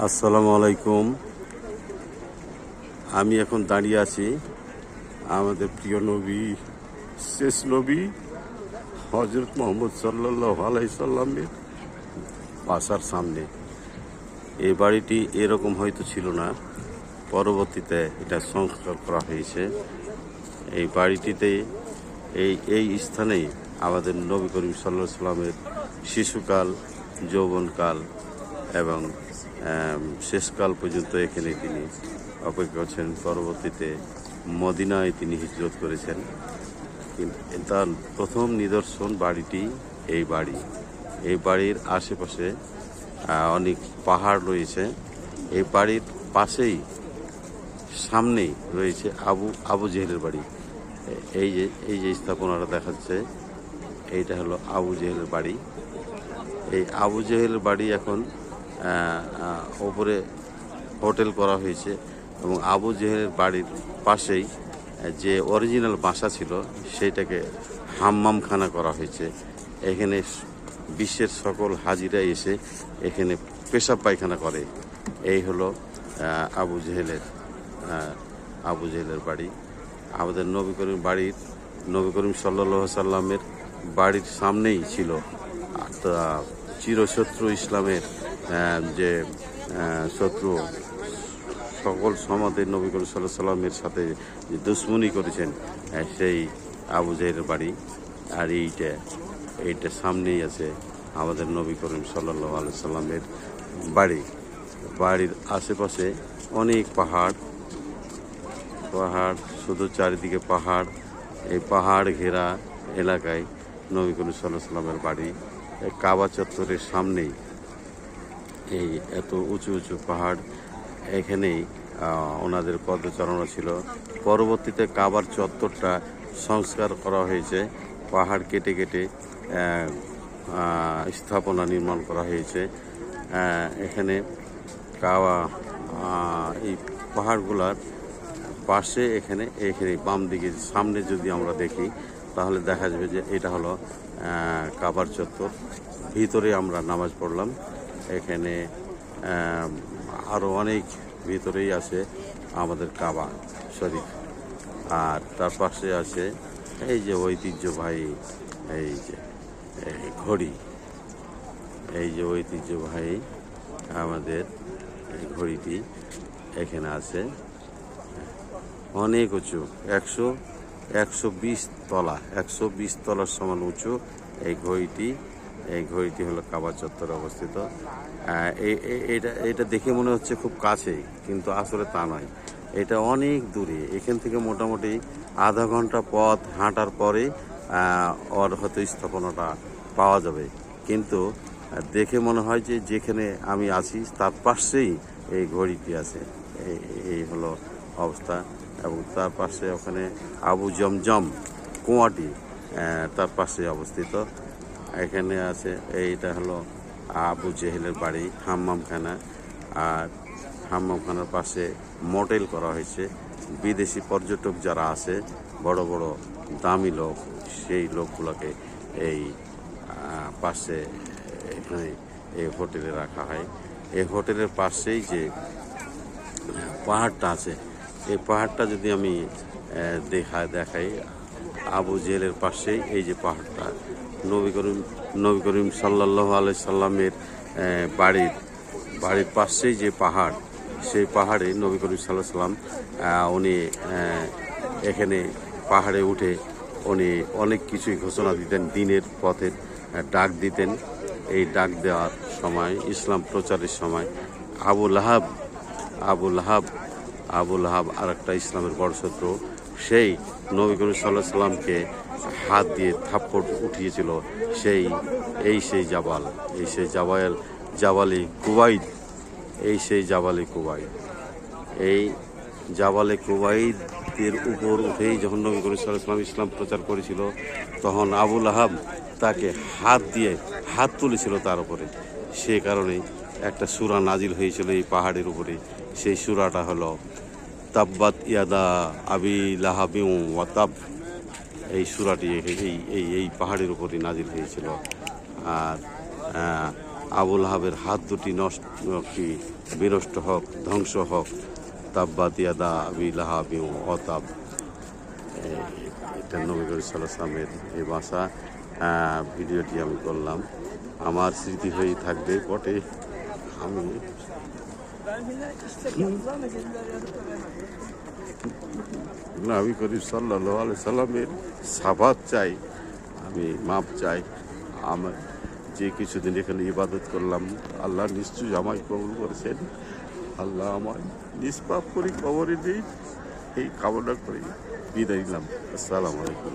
আসসালামু আলাইকুম। আমি এখন দাঁড়িয়ে আছি আমাদের প্রিয় নবী, শেষ নবী হযরত মুহাম্মদ সাল্লাল্লাহু আলাইহি সাল্লামের বাসার সামনে। এই বাড়িটি এরকম হয়তো ছিল না, পরবর্তীতে এটা সংস্কার করা হয়েছে। এই বাড়িটিতে এই স্থানেই আমাদের নবী করিম সাল্লাল্লাহু আলাইহি সাল্লামের শিশুকাল, যৌবনকাল এবং শেষকাল পর্যন্ত এখানে তিনি অপেক্ষা করছেন। পরবর্তীতে মদিনায় তিনি হিজরত করেছেন। তার প্রথম নিদর্শন বাড়িটি এই বাড়ি। এই বাড়ির আশেপাশে অনেক পাহাড় রয়েছে। এই বাড়ির পাশেই সামনেই রয়েছে আবু জেহেলের বাড়ি। এই যে স্থাপনাটা দেখাচ্ছে, এইটা হলো আবু জেহেলের বাড়ি। এই আবু জেহেলের বাড়ি এখন ওপরে হোটেল করা হয়েছে এবং আবু জেহেলের বাড়ির পাশেই যে অরিজিনাল বাসা ছিল সেইটাকে হাম্মামখানা করা হয়েছে। এখানে বিশ্বের সকল হাজিরা এসে এখানে পেশাব পায়খানা করে। এই হলো আবু জেহেলের বাড়ি। আমাদের নবী করিম সাল্লাল্লাহু সাল্লামের বাড়ির সামনেই ছিল চিরশত্রু ইসলামের যে শত্রু, সকল সমাজের নবী করিম সাল্লাল্লাহু সাল্লামের সাথে যে দুশ্মনী করেছেন, সেই আবু জেহেলের বাড়ি। আর এইটা সামনেই আছে আমাদের নবী করিম সাল্লাল্লাহু আলাইহি সাল্লামের বাড়ি। বাড়ির আশেপাশে অনেক পাহাড়, শুধু চারিদিকে পাহাড়। এই পাহাড় ঘেরা এলাকায় নবী করিম সাল্লাল্লাহু আলাইহি সাল্লামের বাড়ি। কাবা চত্বরের সামনেই এই এত উঁচু উঁচু পাহাড়, এখানেই ওনাদের পদচারণা ছিল। পরবর্তীতে কাবার চত্বরটা সংস্কার করা হয়েছে, পাহাড় কেটে কেটে স্থাপনা নির্মাণ করা হয়েছে। এখানে এই পাহাড়গুলার পাশে এখানে বাম দিকে সামনে যদি আমরা দেখি তাহলে দেখা যাবে যে এটা হলো কাবার চত্বর। ভিতরে আমরা নামাজ পড়লাম। এখানে আরও অনেক ভিতরেই আছে আমাদের কাবা শরীফ। আর তার পাশে আছে এই যে ঐতিহ্যবাহী ঘড়ি। এই যে ঐতিহ্যবাহী আমাদের এই ঘড়িটি এখানে আছে। অনেক উঁচু, 120 তলা, 120 তলার সমান উঁচু এই ঘড়িটি হলো কাবা চত্বরে অবস্থিত। এটা দেখে মনে হচ্ছে খুব কাছেই, কিন্তু আসলে তা নয়। এটা অনেক দূরে। এখান থেকে মোটামুটি আধা ঘন্টা পথ হাঁটার পরে ওর হয়তো স্থাপনাটা পাওয়া যাবে। কিন্তু দেখে মনে হয় যে যেখানে আমি আছি তার পাশেই এই ঘড়িটি আছে। এই হলো অবস্থা। এবং তার পাশে ওখানে আবু জমজম কুয়াটি তার পাশে অবস্থিত। এখানে আছে, এইটা হলো আবু জেহেলের বাড়ি, হাম্মামখানা। আর হাম্মামখানার পাশে মোটেল করা হয়েছে। বিদেশি পর্যটক যারা আছে, বড় বড় দামি লোক, সেই লোকগুলোকে এই পাশে এখানে এই হোটেলে রাখা হয়। এই হোটেলের পাশেই যে পাহাড়টা আছে, এই পাহাড়টা যদি আমি দেখাই, আবু জেহেলের পাশেই এই যে পাহাড়টা, নবী করিম সাল্লাল্লাহু আলাইহি সাল্লামের বাড়ির পাশেই যে পাহাড়, সেই পাহাড়ে নবী করিম সাল্লাল্লাহু আলাইহি সাল্লাম উনি এখানে পাহাড়ে উঠে উনি অনেক কিছুই ঘোষণা দিতেন, দিনের পথে ডাক দিতেন। এই ডাক দেওয়ার সময়, ইসলাম প্রচারের সময় আবু লাহাব আর একটা ইসলামের বড় শত্রু, সেই নবী করিম সাল্লাল্লাহু আলাইহি সাল্লামকে হাত দিয়ে থাপ্পড় উঠিয়েছিল। সেই জাবালে কুবাইদ। এই জাবালে কুবাইদের উপর উঠেই যখন নবী করিম সাল্লাল্লাহু আলাইহি সাল্লাম ইসলাম প্রচার করেছিল, তখন আবু লাহাব তাকে হাত তুলেছিল তার উপরে। সে কারণে একটা সূরা নাজিল হয়েছিল এই পাহাড়ের উপরে। সেই সূরাটা হলো তাব্বাত ইয়াদা আবি লাহাবিন ওয়া তাব। এই সূরাটি এই পাহাড়ের উপরে নাজিল হয়েছিল। আর আবুল আহাবের হাত দুটি নষ্ট কি বিনষ্ট হোক, ধ্বংস হোক। তাব্বাত ইয়াদা আবি লাহাবিন ওয়া তাব। এটা নবী করিম সাল্লাল্লাহু আলাইহি ওয়াসাল্লামের এই ভাষা ভিডিওটি আমি করলাম। আমার স্মৃতি হয়েই থাকবে বটে। আমি নবী করিম সাল্লাল্লাহু আলাইহি সাল্লামের সাফাত চাই, আমি মাপ চাই। আমার যে কিছুদিন এখানে ইবাদত করলাম, আল্লাহ নিশ্চয়ই আমায় কবুল করেছেন। আল্লাহ আমায় নিষ্পাপ করি কবরে নেই, এই কামনা করি বিদায় নিলাম। আসসালামু আলাইকুম।